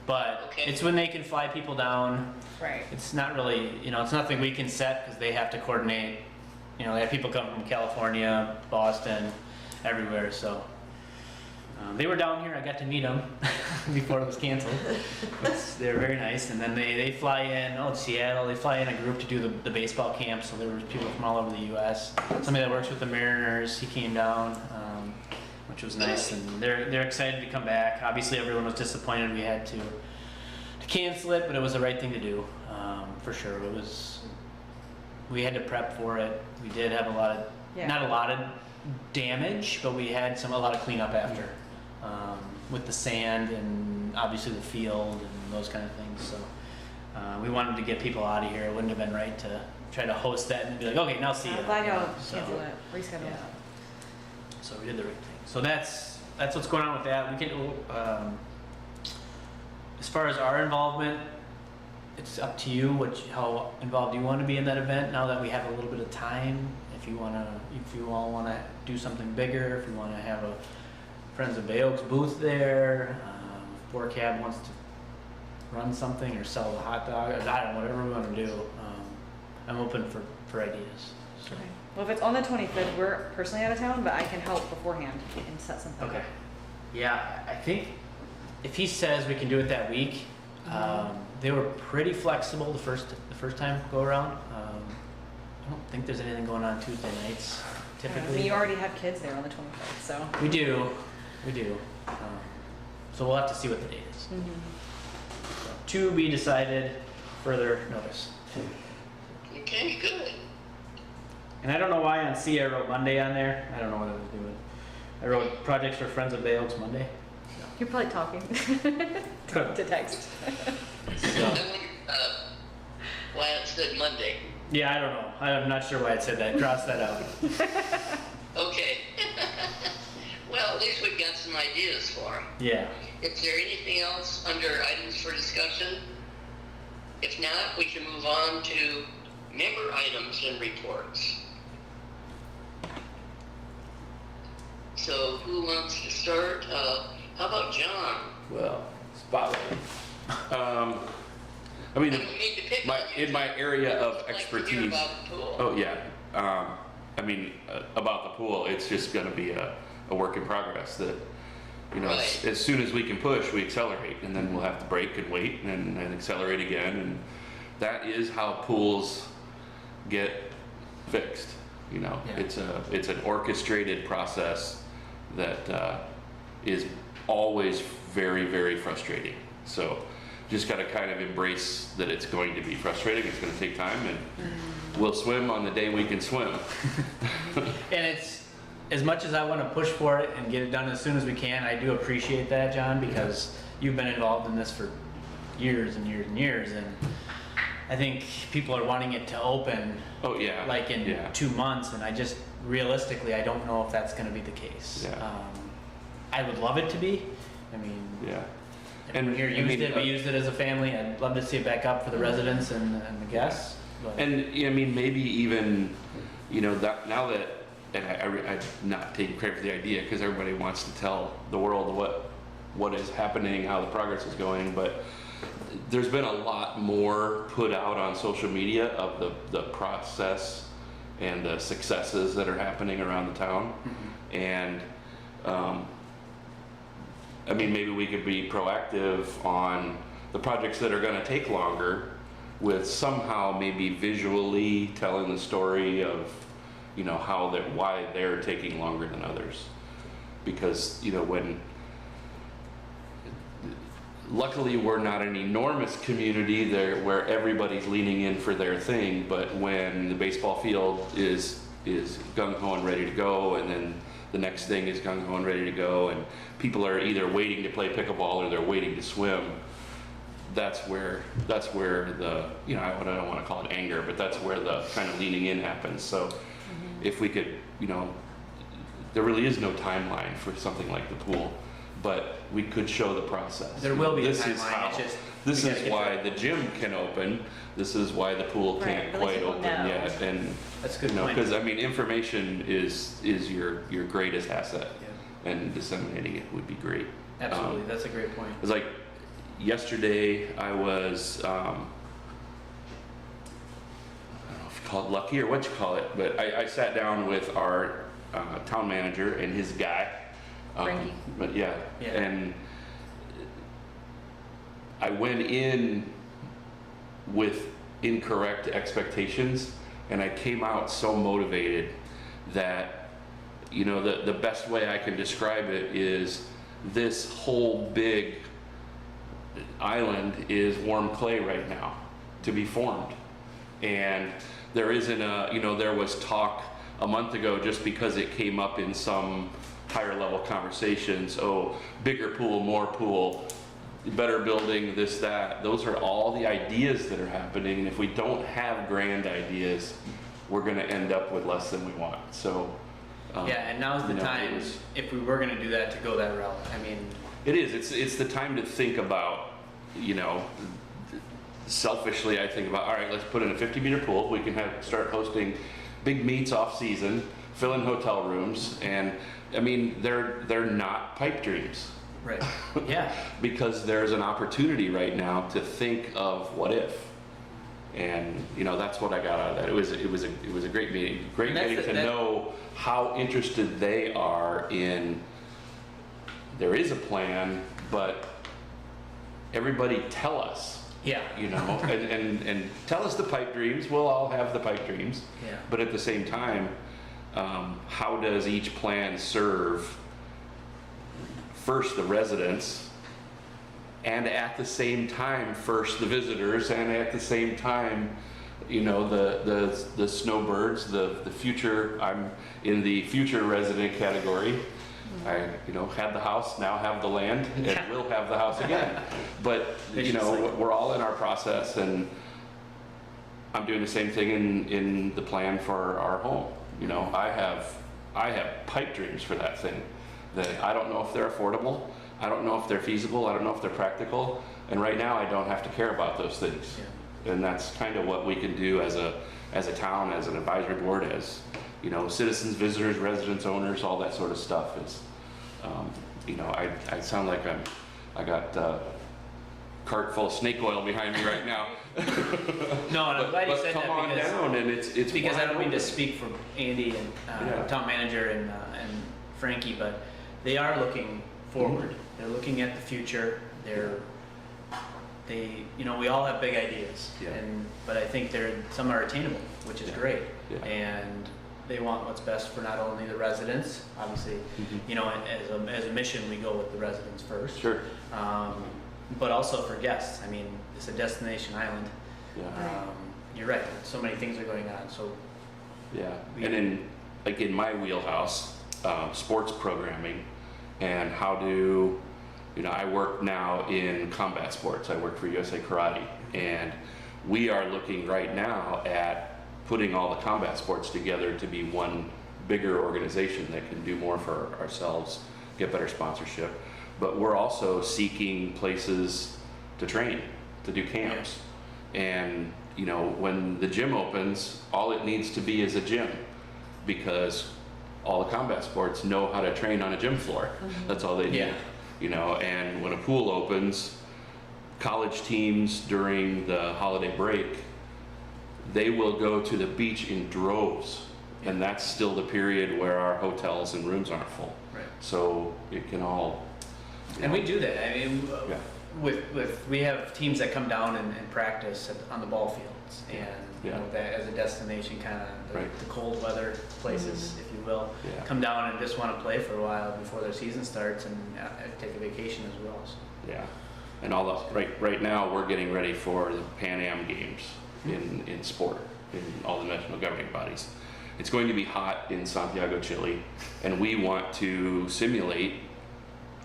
but Okay. it's when they can fly people down. Right. It's not really, you know, it's nothing we can set because they have to coordinate. You know, they have people come from California, Boston, everywhere. So they were down here. I got to meet them before it was canceled. They're very nice. And then they fly in, Seattle. They fly in a group to do the baseball camp. So there were people from all over the U.S. Somebody that works with the Mariners, he came down, which was nice. And they're excited to come back. Obviously, everyone was disappointed we had to cancel it, but it was the right thing to do, for sure. We had to prep for it. We did have not a lot of damage, but we had a lot of cleanup after, with the sand and obviously the field and those kind of things. So we wanted to get people out of here. It wouldn't have been right to try to host that and be like, okay, now see you. I'm glad you y'all know, so, canceled it, rescheduled. yeah. So we did the right thing. So that's what's going on with that. We can. As far as our involvement, it's up to you how involved you want to be in that event now that we have a little bit of time. If you all want to do something bigger, if you want to have a Friends of Bay Oaks booth there. If BORCAB wants to run something or sell the hot dog, or I don't know, whatever we want to do. I'm open for ideas. So. Okay. Well, if it's on the 25th, we're personally out of town, but I can help beforehand and set something Okay. up. Yeah, I think if he says we can do it that week, they were pretty flexible the first time go around. I don't think there's anything going on Tuesday nights I mean, typically. you already have kids there on the 25th, so. We do. So we'll have to see what the date is. To be decided, further notice. Okay, good. And I don't know why on C I wrote Monday on there. I don't know what I was doing. I wrote projects for Friends of Bay Oaks Monday. You're probably talking to text. So, I wonder why it said Monday. yeah, I don't know. I'm not sure why it said that. Cross that out. Okay. Well, at least we've got some ideas for him. Yeah. Is there anything else under items for discussion? If not, we can move on to member items and reports. So who wants to start? How about John? Well, spotlight. I mean, I don't mean to pick on you. in my area of I'd like to hear expertise. about the pool. Oh yeah. I mean, about the pool, it's just going to be a work in progress. That Right. as soon as we can push, we accelerate, and then we'll have to brake and wait and accelerate again. And that is how pools get fixed. Yeah. It's an orchestrated process that is always very, very frustrating. So just got to kind of embrace that it's going to be frustrating. It's going to take time, and we'll swim on the day we can swim. And it's, as much as I want to push for it and get it done as soon as we can, I do appreciate that, John, because you've been involved in this for years and years and years, and I think people are wanting it to open Oh yeah. like in yeah. 2 months, and I just, realistically, I don't know if that's going to be the case. Yeah. I would love it to be. I mean, Yeah. everyone here I used mean, it, we used it as a family. I'd love to see it back up for the residents and the guests. But And I mean, maybe even, that now that, and I'm not taking credit for the idea because everybody wants to tell the world what is happening, how the progress is going, but there's been a lot more put out on social media of the process and the successes that are happening around the town. And I mean, maybe we could be proactive on the projects that are going to take longer with somehow maybe visually telling the story of, why they're taking longer than others. Because, luckily we're not an enormous community there where everybody's leaning in for their thing, but when the baseball field is gung-ho and ready to go, and then the next thing is gung-ho and ready to go, and people are either waiting to play pickleball or they're waiting to swim, that's where the, I don't want to call it anger, but that's where the kind of leaning in happens. So if we could, there really is no timeline for something like the pool, but we could show the process. there will be a This is timeline. how- It's just, This we gotta is get why the gym can open. This is why the pool Right, can't but quite people open know. yet. And that's a good point. because I mean, information is your greatest asset, Yeah, and disseminating it would be great. absolutely, that's a great point. It was like yesterday. I was I don't know if you call it lucky or what you call it, but I sat down with our town manager and his guy. Frankie. But yeah, Yeah. and I went in with incorrect expectations, and I came out so motivated that, the best way I can describe it is this whole big island is warm clay right now to be formed. And there isn't there was talk a month ago, just because it came up in some higher level conversations, bigger pool, more pool, better building, this, that. Those are all the ideas that are happening, and if we don't have grand ideas, we're going to end up with less than we want. So Yeah, and now's the time, it was- if we were going to do that, to go that route. I mean, It is. It's the time to think about, selfishly I think about, all right, let's put in a 50-meter pool. We can start hosting big meets off season, fill in hotel rooms, and I mean, they're not pipe dreams. Right. Yeah. Because there's an opportunity right now to think of what if. And, you know, that's what I got out of that. It was a great meeting. Great getting to know how interested they are in, there is a plan, but everybody tell us. Yeah. You know, and tell us the pipe dreams. We'll all have the pipe dreams. Yeah. But at the same time, how does each plan serve first the residents, and at the same time first the visitors, and at the same time, you know, the snowbirds, the future. I'm in the future resident category. I, you know, had the house, now have the land, and will have the house again. But, you know, we're all in our process, and I'm doing the same thing in the plan for our home. You know, I have pipe dreams for that thing that I don't know if they're affordable, I don't know if they're feasible, I don't know if they're practical, and right now I don't have to care about those things. Yeah. And that's kind of what we can do as a town, as an advisory board, as, you know, citizens, visitors, residents, owners, all that sort of stuff. Is, you know, I sound like I got a cart full of snake oil behind me right now. No, and I'm glad you said come that on because, down, and it's because I don't mean to open. speak for Andy and town manager and Frankie, but they are looking forward. They're looking at the future. They, you know, we all have big ideas, Yeah. but I think some are attainable, which is great. Yeah. And they want what's best for not only the residents, obviously, you know, as a mission, we go with the residents first. Sure. But also for guests. I mean, it's a destination island. Yeah. You're right. So many things are going on. So Yeah. And in my wheelhouse, sports programming, and how do, you know, I work now in combat sports. I work for USA Karate, and we are looking right now at putting all the combat sports together to be one bigger organization that can do more for ourselves, get better sponsorship. But we're also seeking places to train, to do camps. And, you know, when the gym opens, all it needs to be is a gym, because all the combat sports know how to train on a gym floor. That's all they need. You know, and when a pool opens, college teams during the holiday break, they will go to the beach in droves, and that's still the period where our hotels and rooms aren't full. Right. So it can all. And we do that. I mean, we have teams that come down and practice on the ball fields, and you know, that as a destination, kind of the cold weather places, if you will, come down and just want to play for a while before their season starts, and take a vacation as well. So. Yeah, and all the right now we're getting ready for the Pan Am games in sport, in all the national governing bodies. It's going to be hot in Santiago, Chile, and we want to simulate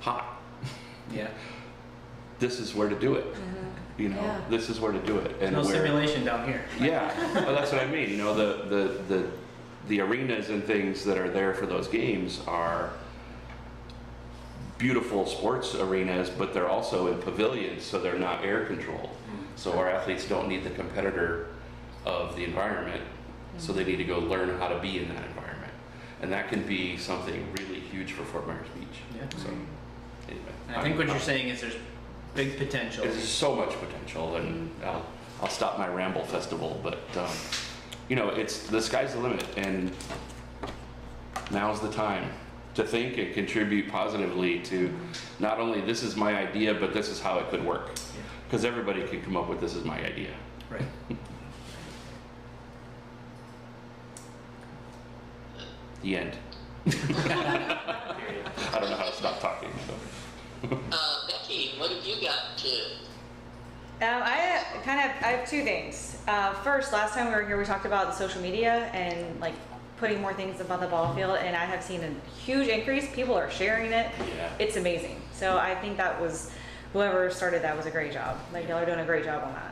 hot. Yeah. This is where to do it. You know, this is where to do it. And no simulation down here. Yeah, well, that's what I mean. You know, the arenas and things that are there for those games are beautiful sports arenas, but they're also in pavilions, so they're not air controlled. So our athletes don't need the competitor of the environment, so they need to go learn how to be in that environment. And that can be something really huge for Fort Myers Beach. Yeah. So anyway, I think what you're saying is there's big potential. there's so much potential, and I'll stop my ramble festival, but you know, it's the sky's the limit, and now's the time to think and contribute positively to not only this is my idea, but this is how it could work. Because everybody can come up with this is my idea. Right. The end. I don't know how to stop talking. So. Becky, what have you got to? I have two things. First, last time we were here, we talked about the social media and like putting more things about the ball field, and I have seen a huge increase. People are sharing it. Yeah. It's amazing. So I think that was, whoever started that was a great job. Like y'all are doing a great job on that.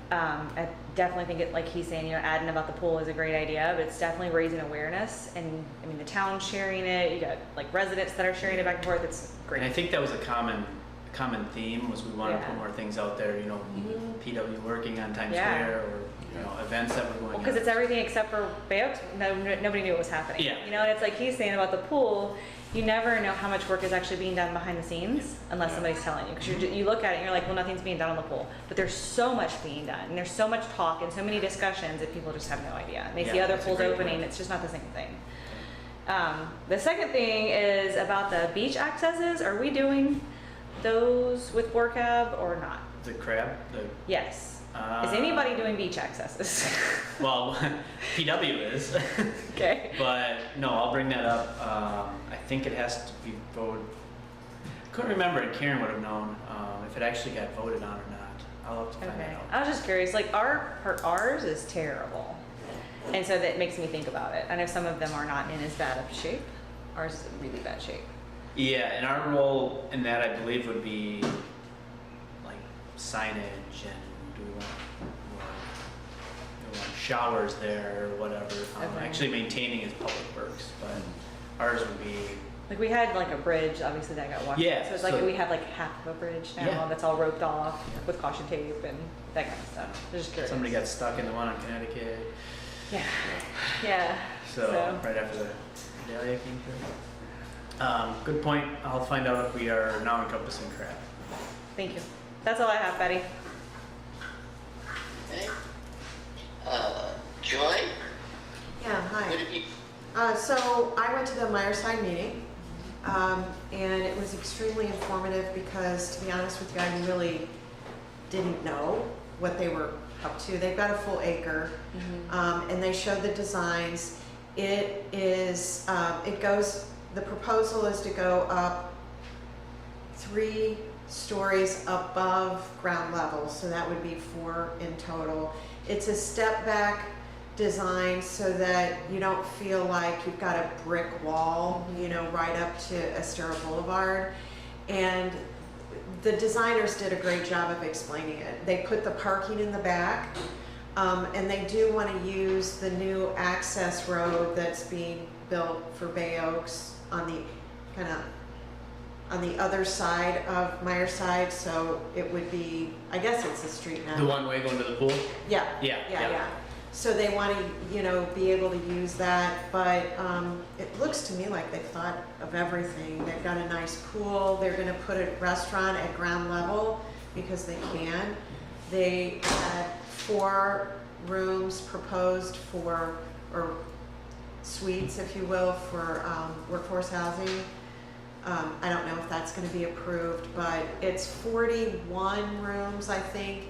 I definitely think it, like he's saying, you know, adding about the pool is a great idea, but it's definitely raising awareness. And I mean, the town's sharing it. You got like residents that are sharing it back and forth. It's great. And I think that was a common common theme was we wanted to Yeah. put more things out there, you know, PW working on Times Yeah. Square, or, you know, events that were going on. Because it's everything except for Bay Oaks. Nobody knew what was happening. Yeah. You know, and it's like he's saying about the pool. You never know how much work is actually being done behind the scenes unless somebody's telling you. Because you look at it and you're like, well, nothing's being done on the pool. But there's so much being done, and there's so much talk and so many discussions that people just have no idea. And they see Yeah, other that's a pools great opening. point. It's just not the same thing. The second thing is about the beach accesses. Are we doing those with BORCAB or not? The crab, the. Yes. Is anybody doing beach accesses? Well, PW is, Okay. but no, I'll bring that up. I think it has to be voted. Couldn't remember, and Karen would have known if it actually got voted on or not. I'll have to find that Okay. out. I was just curious, like ours is terrible. And so that makes me think about it. I know some of them are not in as bad of shape. Ours is in really bad shape. Yeah, and our role in that, I believe, would be like signage, and do we want showers there or whatever. Okay. Actually, maintaining is public works, but ours would be. Like we had like a bridge, obviously that got washed. Yeah, So it's like so- we have like half of a bridge now Yeah. that's all roped off with caution tape and that kind of stuff. I was just curious. Somebody got stuck in the one on Connecticut, Yeah. Yeah. so right after the Dahlia came through. Good point. I'll find out if we are now encompassing crab. Thank you. That's all I have, Betty. Okay. Joy, Yeah, hi. what have you, So I went to the Myerside meeting, and it was extremely informative because, to be honest with you, I really didn't know what they were up to. They've got a full acre, and they showed the designs. It is, the proposal is to go up 3 stories above ground level, so that would be 4 in total. It's a step back design so that you don't feel like you've got a brick wall, you know, right up to Estero Boulevard. And the designers did a great job of explaining it. They put the parking in the back, and they do want to use the new access road that's being built for Bay Oaks on the on the other side of Myerside, so it would be, I guess it's a street now. The one way going to the pool? Yeah. Yeah. Yeah. So they want to, you know, be able to use that, but it looks to me like they've thought of everything. They've got a nice pool. They're going to put a restaurant at ground level because they can. They had 4 rooms proposed for, or suites, if you will, for workforce housing. I don't know if that's going to be approved, but it's 41 rooms, I think,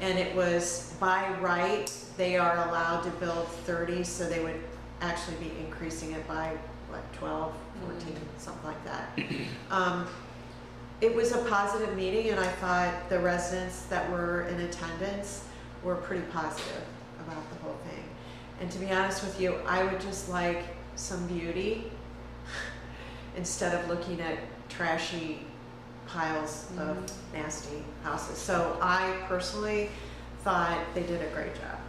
and it was by right, they are allowed to build 30, so they would actually be increasing it by, what, 12, 14, something like that. It was a positive meeting, and I thought the residents that were in attendance were pretty positive about the whole thing. And to be honest with you, I would just like some beauty instead of looking at trashy piles of nasty houses. So I personally thought they did a great job.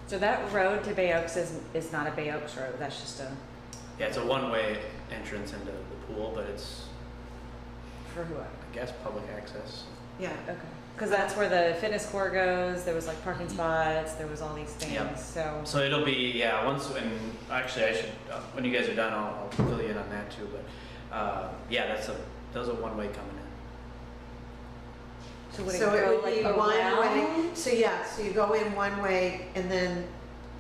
So that road to Bay Oaks is not a Bay Oaks road. That's just a Yeah, it's a one-way entrance into the pool, but it's, for who? I guess, public access. Yeah. Okay. Because that's where the fitness court goes. There was like parking spots. There was all these things. Yep. So So it'll be, yeah, once, and actually I should, when you guys are done, I'll fill you in on that too, but, yeah, those are one way coming in. so would it So it go would like be one way. around? So yeah, so you go in one way and then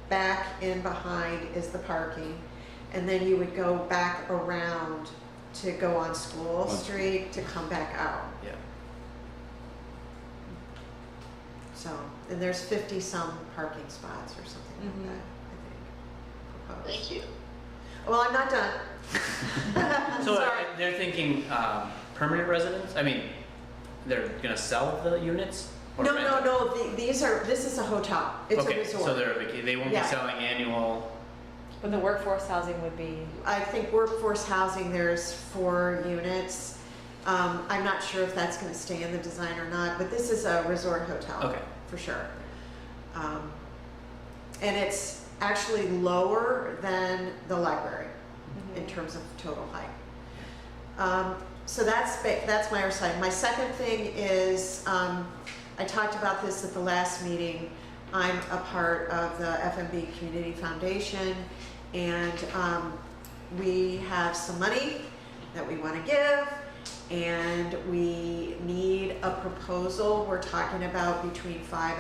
back in behind is the parking. And then you would go back around to go on School Street to come back out. Yeah. So, and there's 50 some parking spots or something like Mhm. that, I think, proposed. thank you. Well, I'm not done. So Sorry. they're thinking, permanent residents? I mean, they're gonna sell the units? or No, rent no, it? no, this is a hotel. It's a Okay, resort. so they won't be Yeah. selling annual, But the workforce housing would be. I think workforce housing, there's 4 units. I'm not sure if that's gonna stay in the design or not, but this is a resort hotel. Okay. For sure. And it's actually lower than the library in terms of total height. so that's my side. My second thing is, I talked about this at the last meeting. I'm a part of the FMB Community Foundation, and we have some money that we want to give, and we need a proposal. We're talking about between $5,000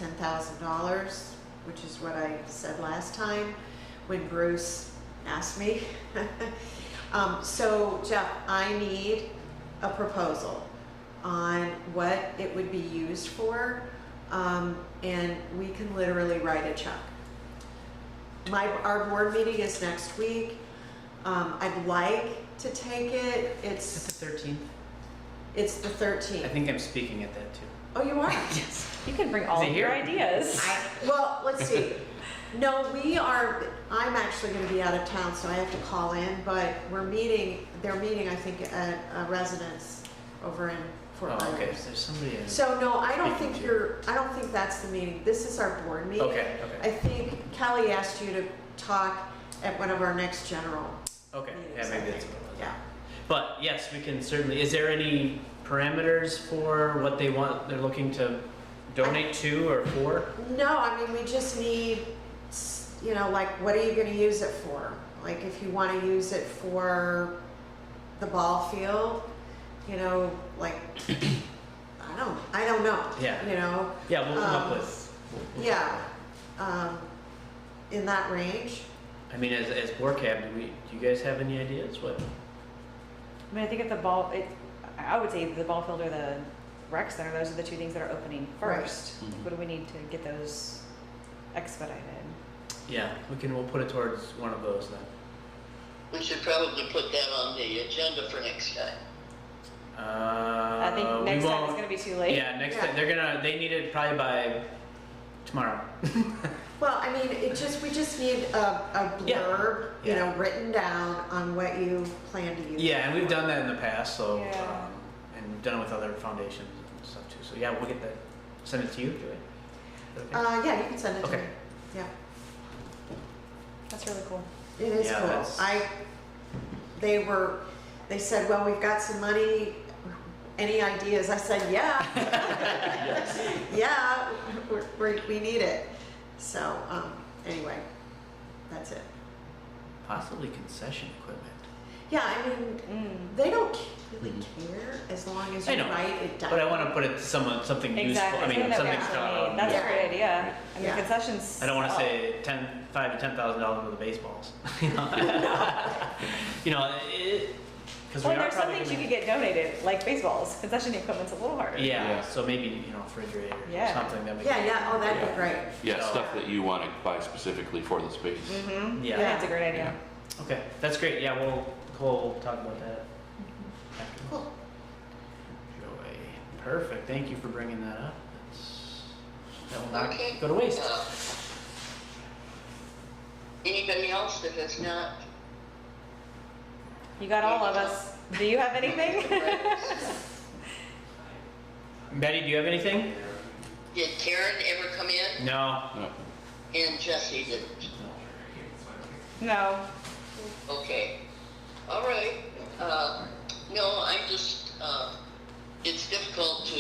and $10,000, which is what I said last time when Bruce asked me. So Jeff, I need a proposal on what it would be used for, and we can literally write a check. Our board meeting is next week. I'd like to take it. It's the 13th. It's the 13th. I think I'm speaking at that too. Oh, you are? Yes. You can bring all Is of he your here? ideas. Well, let's see. No, I'm actually gonna be out of town, so I have to call in, but they're meeting, I think, at a residence over in Fort Oh, okay. Myers. There's somebody in. So no, I don't Speaking think to- I don't think that's the meeting. This is our board meeting. Okay, I okay. think Kelly asked you to talk at one of our next general Okay, meetings. yeah, I maybe that's think. what it was. Yeah. But yes, we can certainly, is there any parameters for what they're looking to donate to or for? No, I mean, we just need, like, what are you gonna use it for? Like, if you wanna use it for the ball field, like, I don't know. Yeah. Yeah, Yeah, we'll come up with. in that range. I mean, as BORCAB, do you guys have any ideas? What? I mean, I think if I would say the ball field or the rec center, those are the two things that are opening first. Right. Mhm. What do we need to get those expedited? Yeah, we'll put it towards one of those then. We should probably put that on the agenda for next time. I think next time it's gonna be too late. Yeah, next Yeah. time, they need it probably by tomorrow. Well, I mean, we just need a blurb, Yeah. written down on what you plan to use. Yeah, and we've done that in the past, so, Yeah. and we've done it with other foundations and stuff too. So yeah, we'll get that, send it to you, Joey. Is that okay? Yeah, you can send it to Okay. me. Yeah, That's really cool. it is Yeah, cool. that's- They said, well, we've got some money, any ideas? I said, yeah. Yeah, we need it. So, anyway, that's it. Possibly concession equipment. Yeah, I mean, they don't really care as long as I you know, write it down. But I want to put it to something useful. Exactly. I mean, Something that we something. actually need. That's Yeah. a great idea. I mean, Yeah. concessions. I don't want to oh, say $5,000 to $10,000 worth of baseballs. Because Well, we are there's some probably things you gonna- could get donated, like baseballs. Concession equipment's a little harder. Yeah, Yeah. so maybe refrigerator or Yeah. something that we. Yeah, oh, that'd be Yeah. great. Yeah, So- stuff that you want to buy specifically for the space. Mm-hmm. Yeah. I think it's a great idea. Okay, that's great. Yeah, we'll talk about that. afterwards. Cool. Joy, perfect. Thank you for bringing that up. That will not Okay. go to waste. Anybody else that has not? You got all of us. Do you have anything? Betty, do you have anything? Did Karen ever come in? No. No. And Jesse didn't. No. Okay. All right. No, I'm just, it's difficult to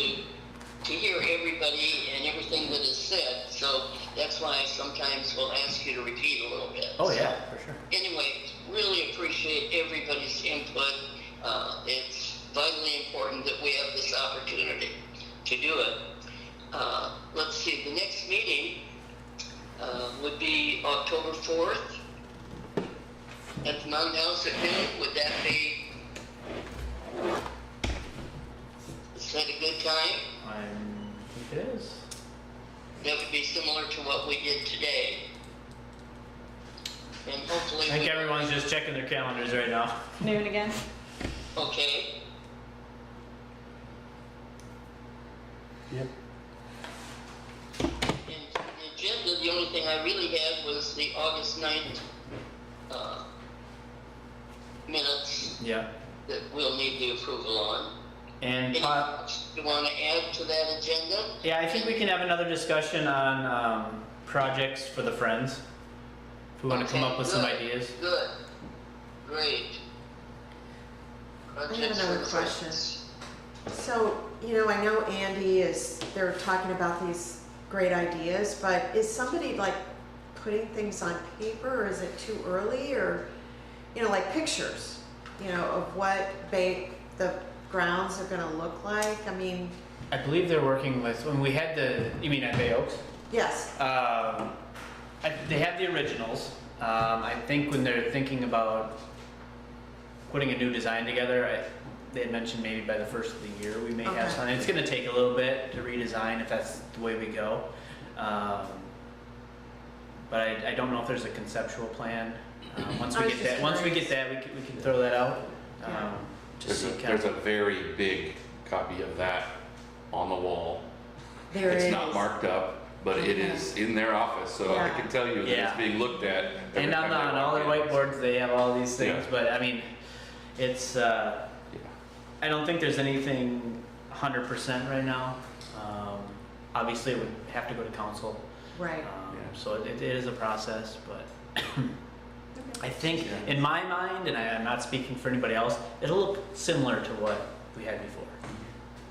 hear everybody and everything that is said, so that's why I sometimes will ask you to repeat a little bit. Oh yeah, for sure. Anyway, really appreciate everybody's input. It's vitally important that we have this opportunity to do it. Let's see, the next meeting would be October 4th at the Mountain House at noon. Would that be, is that a good time? I think it is. That would be similar to what we did today. And hopefully. I think everyone's just checking their calendars right now. Noon again. Okay. Yep. And the agenda, the only thing I really had was the August 9th minutes Yeah. that we'll need the approval on. And Anything else you want to add to that agenda? yeah, I think we can have another discussion on projects for the Friends. If we want to come Okay, up with some good. ideas. Good. Great. Budgets another for question. funds. So, I know they're talking about these great ideas, but is somebody like putting things on paper, or is it too early, or, like pictures, of what the grounds are gonna look like? I mean, I believe they're working with, when we had you mean at Bay Oaks? yes, They have the originals. I think when they're thinking about putting a new design together, they had mentioned maybe by the first of the year we may have Okay. something. It's gonna take a little bit to redesign if that's the way we go. But I don't know if there's a conceptual plan. Once I we was get just that, once we get curious. that, we can throw that out. Yeah. To There's see a, kind there's a of, very big copy of that on the wall. there is. It's not marked up, but it is in their office, so I Yeah. can tell you that Yeah. it's being looked at. every and time they on all walk their in. whiteboards, they have all these things, Yeah. but I mean, it's, Yeah. I don't think there's anything 100% right now. Obviously, it would have to go to council. Right. Yeah. So it is a process, but I think in my mind, and I'm not speaking for anybody else, it'll look similar to what we had before.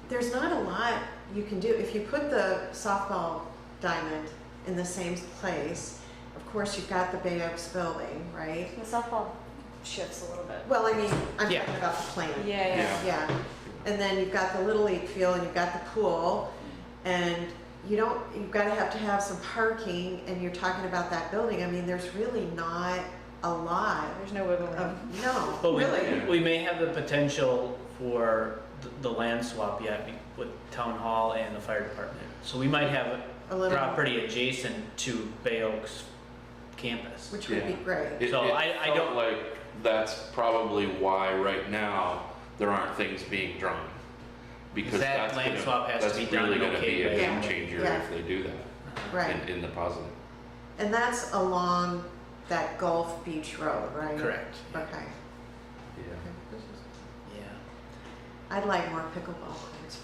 There's not a lot you can do. If you put the softball diamond in the same place, of course, you've got the Bay Oaks building, right? The softball shifts a little bit. Well, I mean, I'm Yeah. talking about the plan. Yeah. Yeah, and then you've got the Little League field and you've got the pool, and you've got to have some parking, and you're talking about that building. I mean, there's really not a lot There's no wiggle room. of, no, But really. we may have the potential for the land swap yet with town hall and the fire department. So we might have A little, property adjacent to Bay Oaks campus. which would be Yeah. great. It, So it I felt don't- like that's probably why right now there aren't things being drawn. Because That that's land swap has to that's be done really in gonna be a okay way. game changer Yeah. if they do that Right, in the positive. and that's along that Gulf Beach Road, right? Correct. Okay. Yeah. Yeah. I'd like more pickleball courts.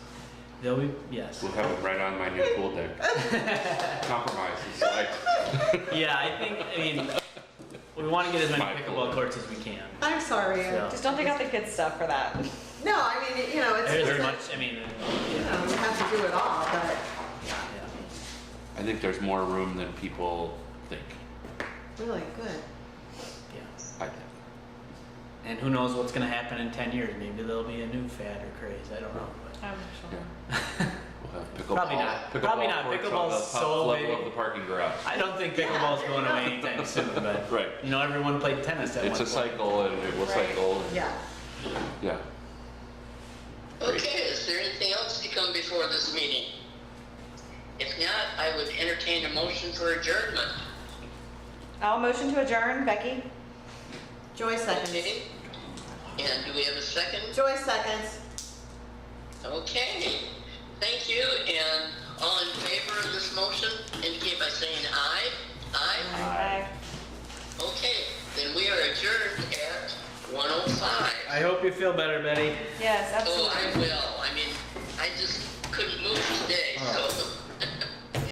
They'll be, yes. We'll have it right on my new pool deck. Compromise is like, Yeah, I mean, we want to get as many My pickleball fault. courts as we can. I'm sorry. So- Just don't take out the kids' stuff for that. No, I mean, it's There's just, much, I mean, you have to do it all, but yeah. I think there's more room than people think. really good. Yeah. I think. And who knows what's gonna happen in 10 years? Maybe there'll be a new fad or craze. I don't know. But I'm sure. Yeah. We'll have pickleball. Probably not. Probably not. courts on Pickleball's the top so level big. of the parking garage. I don't think pickleball's going away anytime soon. But Right. everyone played tennis at It's one a point. cycle and it will Right. cycle. And, Yeah. yeah. Okay, is there anything else to come before this meeting? If not, I would entertain a motion for adjournment. I'll motion to adjourn. Becky? Joy seconds. Okay. And do we have a second? Joy seconds. Okay, thank you, and all in favor of this motion, indicate by saying aye. Aye? Aye. Okay, then we are adjourned at 1:05. I hope you feel better, Betty. Yes, Oh, absolutely. I will.